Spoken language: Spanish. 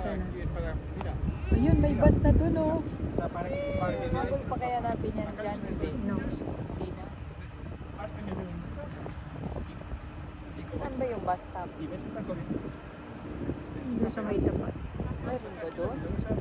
Ayun, may bus na dun, oh. Sa parang parking Habol pa kaya natin yan dyan? Hindi. No. Hindi na. Saan ba yung bus stop? Doon sa may tapat. Meron ba doon? Sa